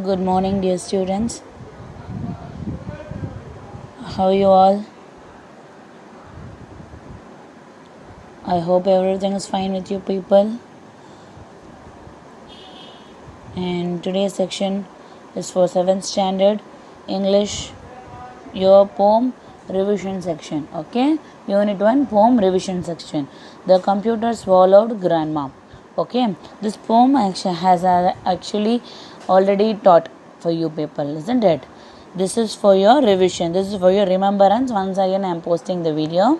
Good morning, dear students. How are you all? I hope everything is fine with you people. And today's section is for 7th standard English, your poem revision section. Okay, Unit 1 poem revision section. The computer swallowed grandma. Okay, this poem has actually already taught for you people, isn't it? This is for your revision. This is for your remembrance. Once again, I am posting the video.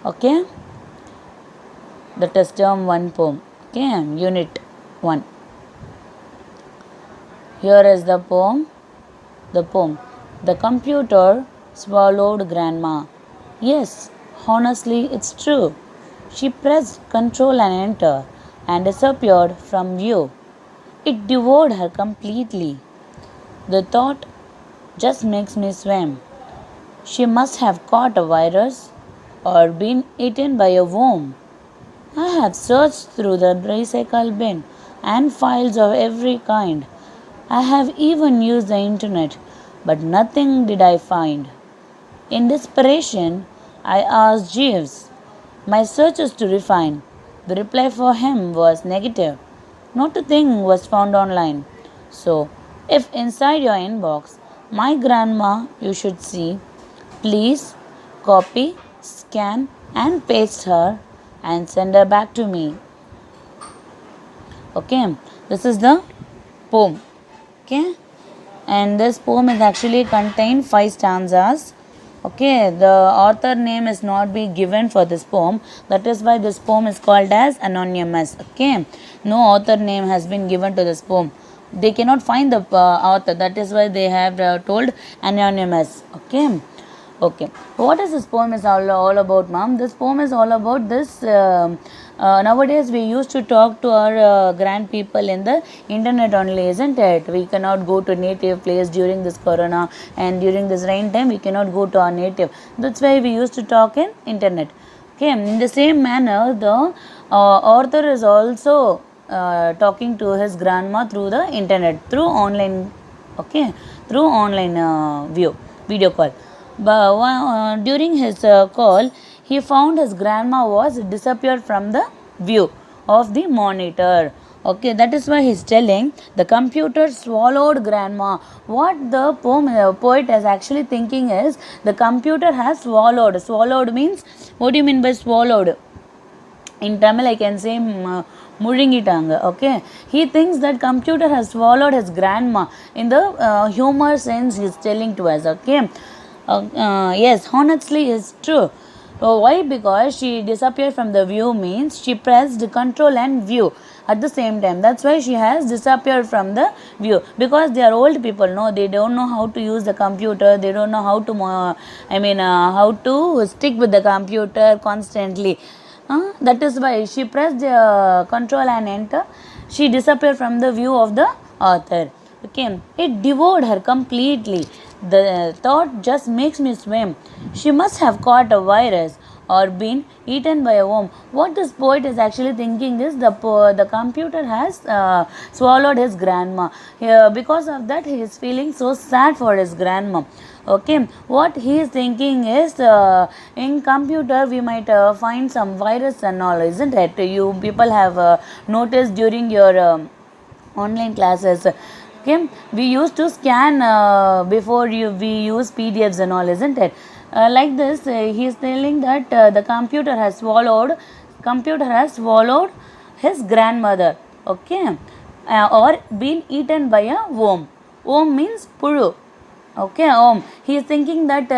Okay, the test term 1 poem. Okay, Unit 1. Here is the poem. The computer swallowed grandma. Yes, honestly, it's true. She pressed Control and Enter and disappeared from view. It devoured her completely. The thought just makes me swim. She must have caught a virus or been eaten by a worm. I have searched through the recycle bin and files of every kind. I have even used the internet, but nothing did I find. In desperation, I asked Jeeves my searches to refine. The reply for him was negative. Not a thing was found online. So, if inside your inbox, my grandma, you should see, please copy, scan, and paste her and send her back to me. Okay, this is the poem. Okay, and this poem is actually contain 5 stanzas. Okay, the author name is not be given for this poem. That is why this poem is called as anonymous. Okay, no author name has been given to this poem. They cannot find the author. That is why they have told anonymous. Okay, what is this poem is all about, ma'am? This poem is all about this. Nowadays, we used to talk to our grand people in the internet only, isn't it? We cannot go to native place during this corona and during this rain time. We cannot go to our native. That's why we used to talk in internet. Okay, in the same manner, the author is also talking to his grandma through the internet, through online. Okay, through online video call. But during his call, he found his grandma was disappeared from the view of the monitor. Okay, that is why he's telling the computer swallowed grandma. What the poet is actually thinking is the computer has swallowed. Swallowed means, what do you mean by swallowed? In Tamil, I can say Muringitanga. Okay, he thinks that computer has swallowed his grandma. In the humor sense, he's telling to us. Okay. Yes, honestly, it's true. Why? Because she disappeared from the view means she pressed Control and View at the same time. That's why she has disappeared from the view. Because they are old people, no, they don't know how to use the computer. They don't know how to, how to stick with the computer constantly. That is why she pressed Control and Enter. She disappeared from the view of the author. Okay, it devoured her completely. The thought just makes me swim. She must have caught a virus or been eaten by a worm. What this poet is actually thinking is the computer has swallowed his grandma. Because of that, he is feeling so sad for his grandma. Okay, what he is thinking is in computer we might find some virus and all, isn't it? You people have noticed during your online classes. Okay, we used to scan before we use PDFs and all, isn't it? Like this, he is telling that the computer has swallowed his grandmother. Okay, or been eaten by a worm. Worm means puru. Okay, he is thinking that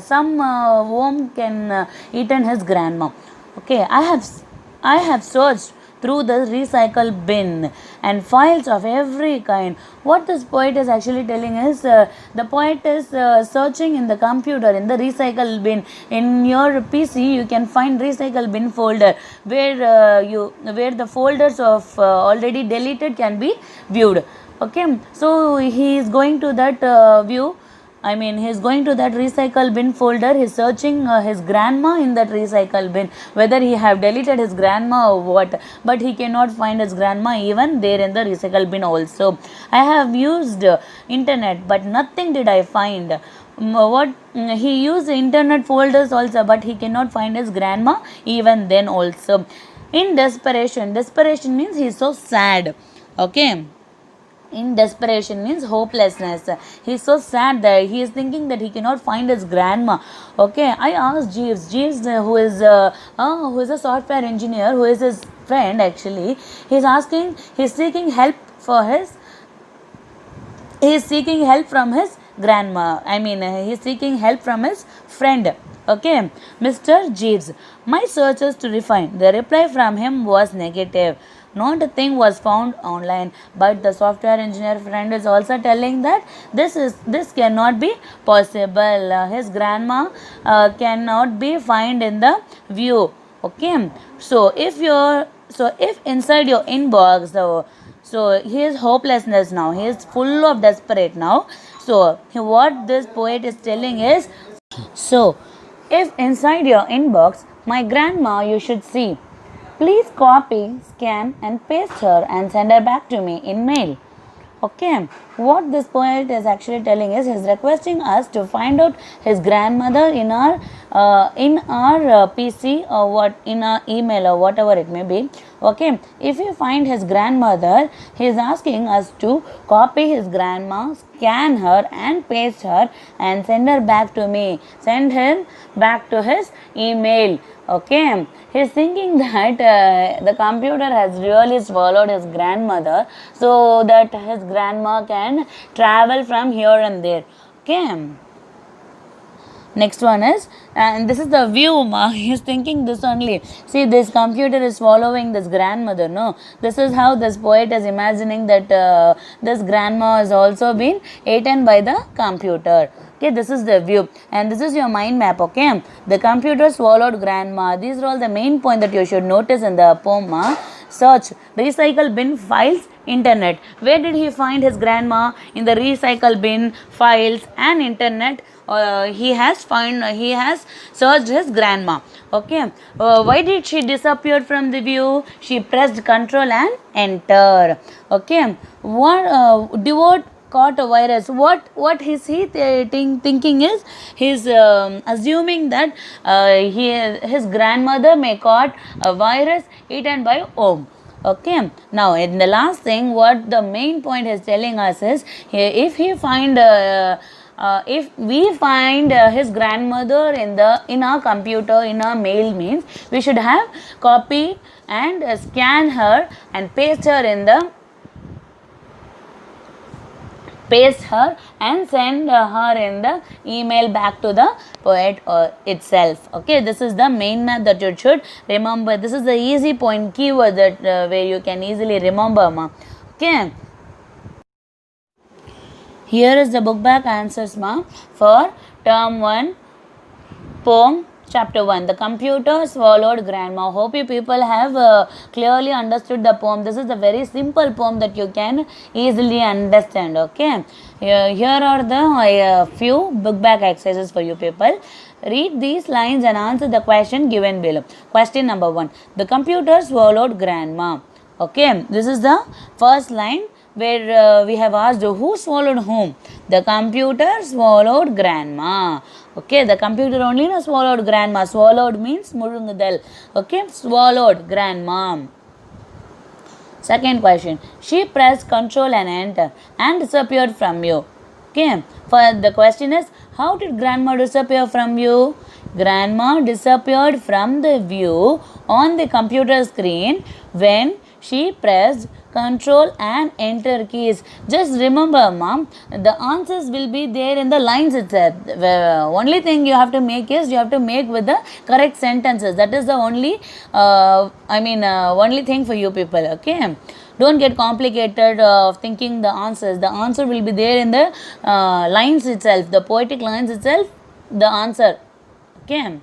some worm can eaten his grandma. Okay, I have searched through the recycle bin and files of every kind. What this poet is actually telling is the poet is searching in the computer in the recycle bin. In your PC, you can find recycle bin folder where the folders of already deleted can be viewed. Okay, so he is going to that view I mean, he's going to that recycle bin folder. He's searching his grandma in that recycle bin, whether he have deleted his grandma or what. But he cannot find his grandma even there in the recycle bin also. I have used internet, but nothing did I find. He used internet folders also, but he cannot find his grandma even then also. In desperation, desperation means he is so sad. Okay. In desperation means hopelessness. He is so sad that he is thinking that he cannot find his grandma. Okay, I asked Jeeves, who is a software engineer, who is his friend actually. He's seeking help from his grandma. I mean, he's seeking help from his friend. Okay, Mr. Jeeves. My searches to refine. The reply from him was negative. Not a thing was found online, but the software engineer friend is also telling that this cannot be possible. His grandma cannot be found in the view. Okay, so if inside your inbox, so he is hopelessness now. He is full of desperate now. So what this poet is telling is, so if inside your inbox, my grandma you should see. Please copy, scan and paste her and send her back to me in mail. Okay, what this poet is actually telling is he's requesting us to find out his grandmother in our PC or what in our email or whatever it may be. Okay, if you find his grandmother, he is asking us to copy his grandma, scan her and paste her and send her back to me. Send him back to his email. Okay, he's thinking that the computer has really swallowed his grandmother so that his grandma can travel from here and there. Okay. Next one is, and this is the view. He's thinking this only. See, this computer is following this grandmother. No, this is how this poet is imagining that this grandma has also been eaten by the computer. Okay, this is the view, and this is your mind map. Okay, the computer swallowed grandma. These are all the main points that you should notice in the poem. Search, recycle bin, files, internet. Where did he find his grandma? In the recycle bin, files and internet. He has searched his grandma. Okay, why did she disappear from the view? She pressed Control and Enter. Okay, what caught a virus? What is he thinking is he's assuming that his grandmother may caught a virus eaten by worm. Okay, now in the last thing, what the main point is telling us is, if we find his grandmother in our computer, in our mail, means we should have copy and scan her and paste her and send her in the email back to the poet itself. Okay, this is the main map that you should remember. This is the easy point keyword that where you can easily remember. Okay, here is the book back answers for term 1 poem chapter 1, the computer swallowed grandma. Hope you people have clearly understood the poem. This is a very simple poem that you can easily understand. Okay, here are the few book back exercises for you people. Read these lines and answer the question given below. Question number 1, the computer swallowed grandma. Okay, this is the first line where we have asked who swallowed whom. The computer swallowed grandma. Okay, the computer only swallowed grandma. Swallowed means murungadal. Okay, swallowed grandma. Second question, she pressed Control and Enter and disappeared from you. Okay, for the question is, how did grandma disappear from you? Grandma disappeared from the view on the computer screen when she pressed Control and Enter keys. Just remember, mom, the answers will be there in the lines itself. The only thing you have to make is you have to make with the correct sentences. That is the only only thing for you people. Okay, don't get complicated of thinking the answers. The answer will be there in the lines itself, the poetic lines itself, the answer. Okay,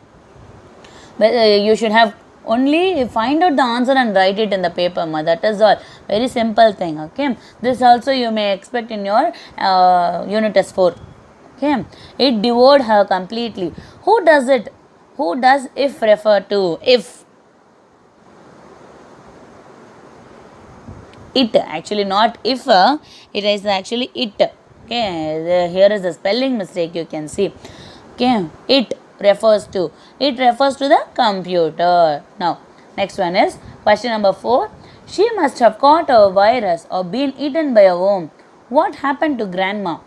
but you should have only find out the answer and write it in the paper. That is all. Very simple thing. Okay, this also you may expect in your unit test 4. Okay, it devoured her completely. Who does it? Who does if refer to? If it, actually not if, it is actually it. Okay, here is the spelling mistake you can see. Okay, it refers to the computer. Now next one is question number 4. She must have caught a virus or been eaten by a worm. What happened to grandma?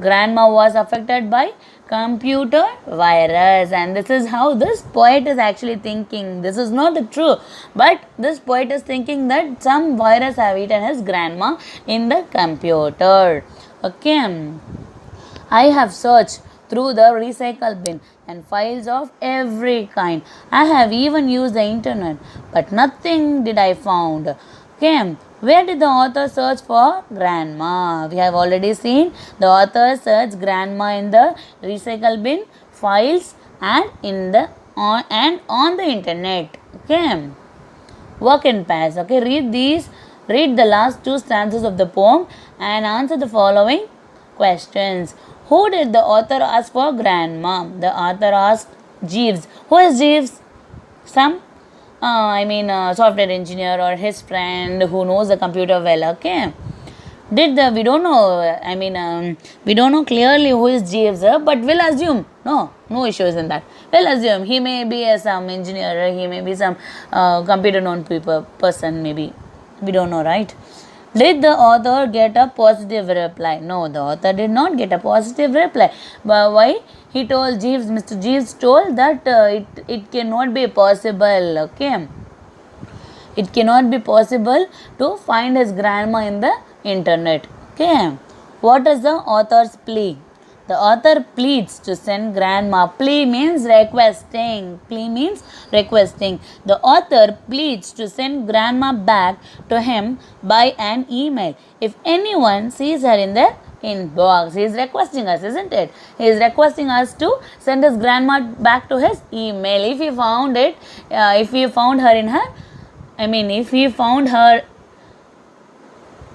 Grandma was affected by computer virus, and this is how this poet is actually thinking. This is not true, but this poet is thinking that some virus have eaten his grandma in the computer. Okay, I have searched through the recycle bin and files of every kind. I have even used the internet, but nothing did I found. Okay, where did the author search for grandma? We have already seen the author searched grandma in the recycle bin, files, and on the internet. Okay, work in pairs. Okay, read the last 2 stanzas of the poem and answer the following questions. Who did the author ask for grandma? The author asked Jeeves. Who is Jeeves? Some software engineer or his friend who knows the computer well. Okay, we don't know, we don't know clearly who is Jeeves, but we'll assume, no issues in that. We'll assume he may be some engineer, he may be some computer known person, maybe. We don't know, right? Did the author get a positive reply? No, the author did not get a positive reply. But why? He told Jeeves, Mr. Jeeves told that it cannot be possible. Okay, it cannot be possible to find his grandma in the internet. Okay, what is the author's plea? The author pleads to send grandma. Plea means requesting. Plea means requesting. The author pleads to send grandma back to him by an email. If anyone sees her in the inbox, he is requesting us, isn't it? He is requesting us to send his grandma back to his email. If he found it, if he found her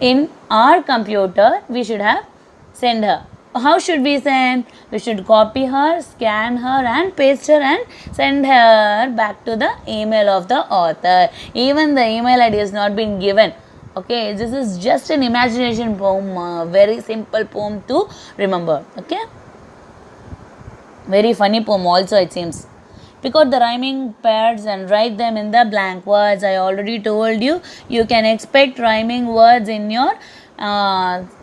in our computer, we should have sent her. How should we send? We should copy her, scan her and paste her and send her back to the email of the author. Even the email ID has not been given. Okay, this is just an imagination poem, very simple poem to remember. Okay, very funny poem also, it seems. Pick out the rhyming pairs and write them in the blank words. I already told you, you can expect rhyming words in your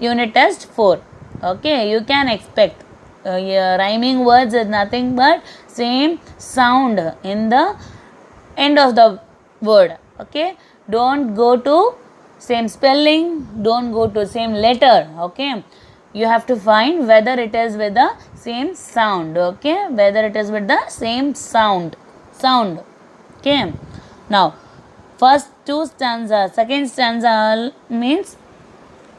unit test 4. Okay, you can expect rhyming words is nothing but same sound in the end of the word. Okay, don't go to same spelling, don't go to same letter. Okay, you have to find whether it is with the same sound. Okay, whether it is with the same sound. Okay, now first 2 stanzas. Second stanza means,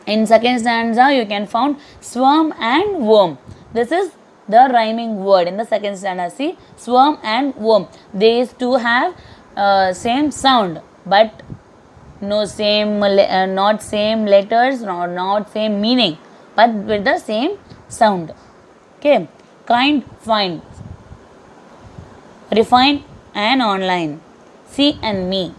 in second stanza you can find swarm and worm. This is the rhyming word in the second stanza. See, swarm and worm, these two have same sound but no same not same letters, not same meaning, but with the same sound. Okay, kind, find, refine and online, see and me.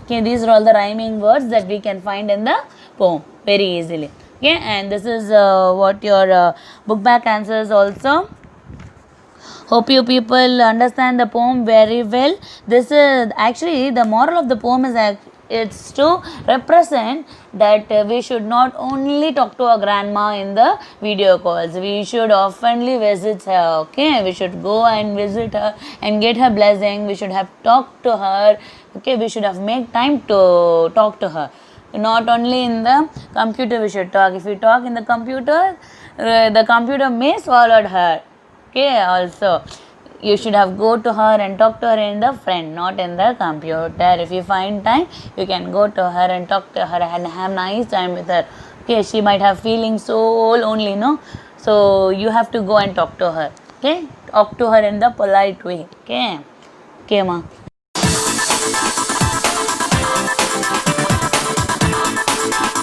Okay, these are all the rhyming words that we can find in the poem very easily. Okay, and this is what your book back answers also. Hope you people understand the poem very well. This is actually the moral of the poem is it's to represent that we should not only talk to our grandma in the video calls. We should oftenly visit her. Okay, we should go and visit her and get her blessing. We should have talked to her. Okay, we should have made time to talk to her. Not only in the computer we should talk. If we talk in the computer may swallow her. Okay, also you should have go to her and talk to her in the friend, not in the computer. If you find time, you can go to her and talk to her and have nice time with her. Okay, she might have feeling so lonely, no? So you have to go and talk to her. Okay, talk to her in the polite way. Okay, ma.